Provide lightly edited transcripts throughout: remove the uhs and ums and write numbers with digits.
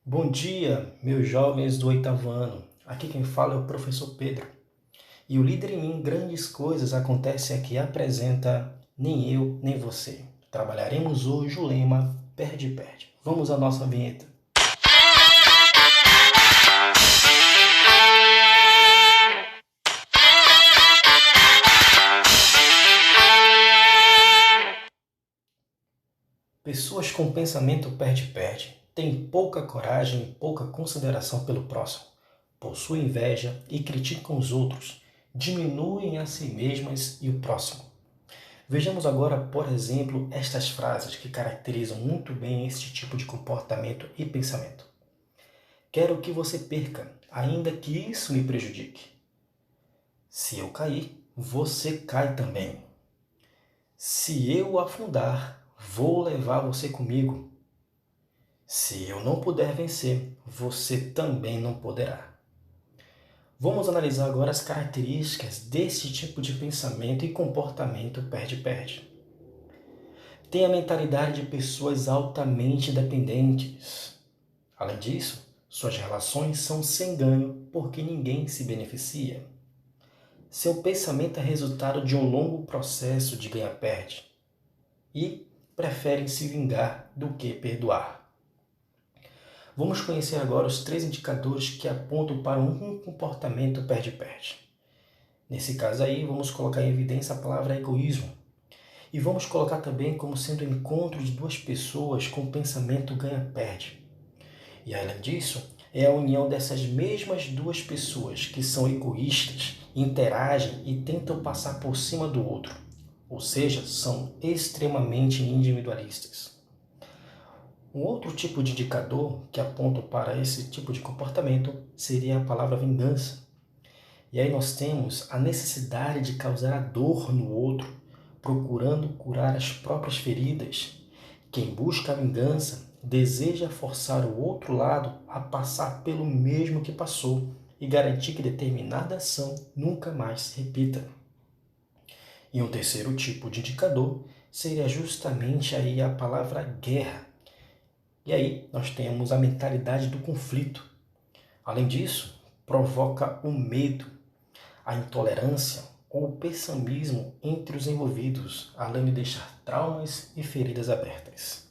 Bom dia, meus jovens do oitavo ano. Aqui quem fala é o professor Pedro. E o Líder em Mim Grandes Coisas acontece aqui apresenta Nem Eu, Nem Você. Trabalharemos hoje o lema Perde-Perde. Vamos à nossa vinheta. Pessoas com pensamento perde-perde têm pouca coragem e pouca consideração pelo próximo, possuem inveja e criticam os outros, diminuem a si mesmas e o próximo. Vejamos agora, por exemplo, estas frases que caracterizam muito bem este tipo de comportamento e pensamento. Quero que você perca, ainda que isso me prejudique. Se eu cair, você cai também. Se eu afundar, vou levar você comigo. Se eu não puder vencer, você também não poderá. Vamos analisar agora as características desse tipo de pensamento e comportamento perde-perde. Tem a mentalidade de pessoas altamente dependentes. Além disso, suas relações são sem ganho porque ninguém se beneficia. Seu pensamento é resultado de um longo processo de ganha-perde e preferem se vingar do que perdoar. Vamos conhecer agora os 3 indicadores que apontam para um comportamento perde-perde. Nesse caso aí, vamos colocar em evidência a palavra egoísmo. E vamos colocar também como sendo o encontro de duas pessoas com pensamento ganha-perde. E além disso, é a união dessas mesmas duas pessoas que são egoístas, interagem e tentam passar por cima do outro. Ou seja, são extremamente individualistas. Um outro tipo de indicador que aponta para esse tipo de comportamento seria a palavra vingança. E aí nós temos a necessidade de causar a dor no outro, procurando curar as próprias feridas. Quem busca a vingança deseja forçar o outro lado a passar pelo mesmo que passou e garantir que determinada ação nunca mais se repita. E um terceiro tipo de indicador seria justamente aí a palavra guerra. E aí nós temos a mentalidade do conflito. Além disso, provoca o medo, a intolerância ou o pessimismo entre os envolvidos, além de deixar traumas e feridas abertas.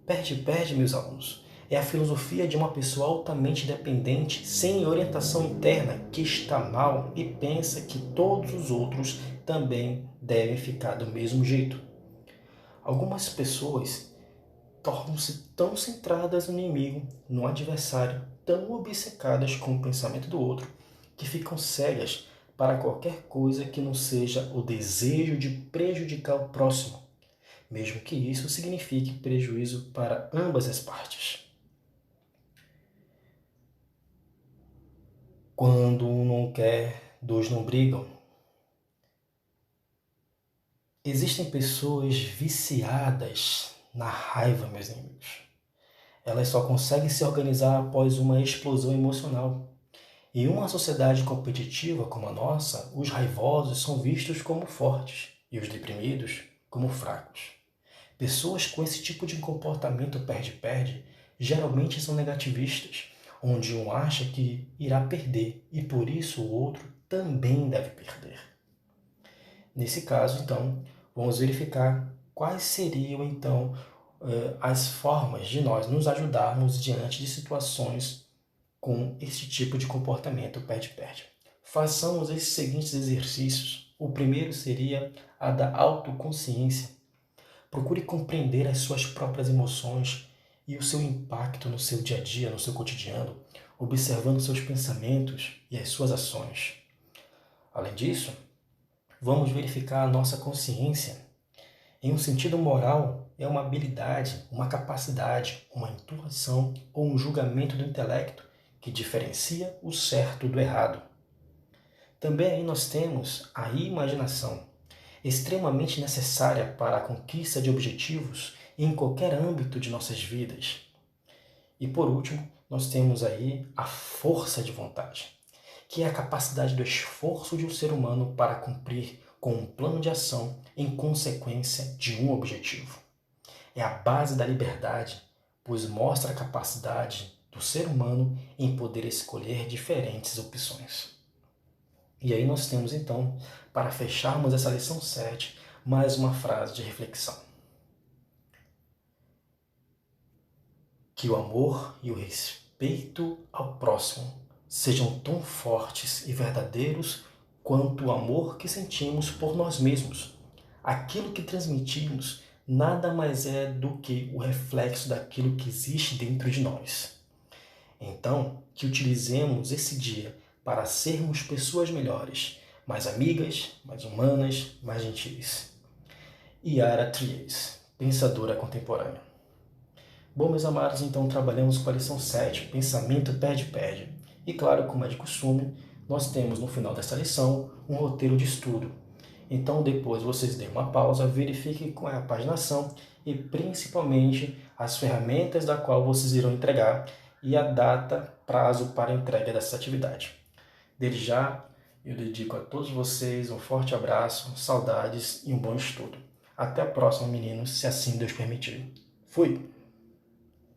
Perde-perde, meus alunos, é a filosofia de uma pessoa altamente dependente, sem orientação interna, que está mal e pensa que todos os outros também devem ficar do mesmo jeito. Algumas pessoas tornam-se tão centradas no inimigo, no adversário, tão obcecadas com o pensamento do outro, que ficam cegas para qualquer coisa que não seja o desejo de prejudicar o próximo, mesmo que isso signifique prejuízo para ambas as partes. Quando um não quer, dois não brigam. Existem pessoas viciadas na raiva, meus amigos. Elas só conseguem se organizar após uma explosão emocional. Em uma sociedade competitiva como a nossa, os raivosos são vistos como fortes e os deprimidos como fracos. Pessoas com esse tipo de comportamento perde-perde geralmente são negativistas, onde um acha que irá perder e por isso o outro também deve perder. Nesse caso, então, vamos verificar quais seriam, então, as formas de nós nos ajudarmos diante de situações com esse tipo de comportamento perde-perde. Façamos esses seguintes exercícios. O primeiro seria a da autoconsciência. Procure compreender as suas próprias emoções e o seu impacto no seu dia a dia, no seu cotidiano, observando seus pensamentos e as suas ações. Além disso, vamos verificar a nossa consciência. Em um sentido moral, é uma habilidade, uma capacidade, uma intuição ou um julgamento do intelecto que diferencia o certo do errado. Também aí nós temos a imaginação, extremamente necessária para a conquista de objetivos em qualquer âmbito de nossas vidas. E por último, nós temos aí a força de vontade, que é a capacidade do esforço de um ser humano para cumprir com um plano de ação em consequência de um objetivo. É a base da liberdade, pois mostra a capacidade do ser humano em poder escolher diferentes opções. E aí nós temos então, para fecharmos essa lição 7, mais uma frase de reflexão. Que o amor e o respeito ao próximo sejam tão fortes e verdadeiros quanto o amor que sentimos por nós mesmos. Aquilo que transmitimos nada mais é do que o reflexo daquilo que existe dentro de nós. Então, que utilizemos esse dia para sermos pessoas melhores, mais amigas, mais humanas, mais gentis. Yara Tries, pensadora contemporânea. Bom, meus amados, então trabalhamos com a lição 7, pensamento perde-perde. E claro, como é de costume, nós temos no final dessa lição um roteiro de estudo. Então depois vocês deem uma pausa, verifiquem qual é a paginação e principalmente as ferramentas da qual vocês irão entregar e a data, prazo para a entrega dessa atividade. Desde já, eu dedico a todos vocês um forte abraço, saudades e um bom estudo. Até a próxima, meninos, se assim Deus permitir. Fui!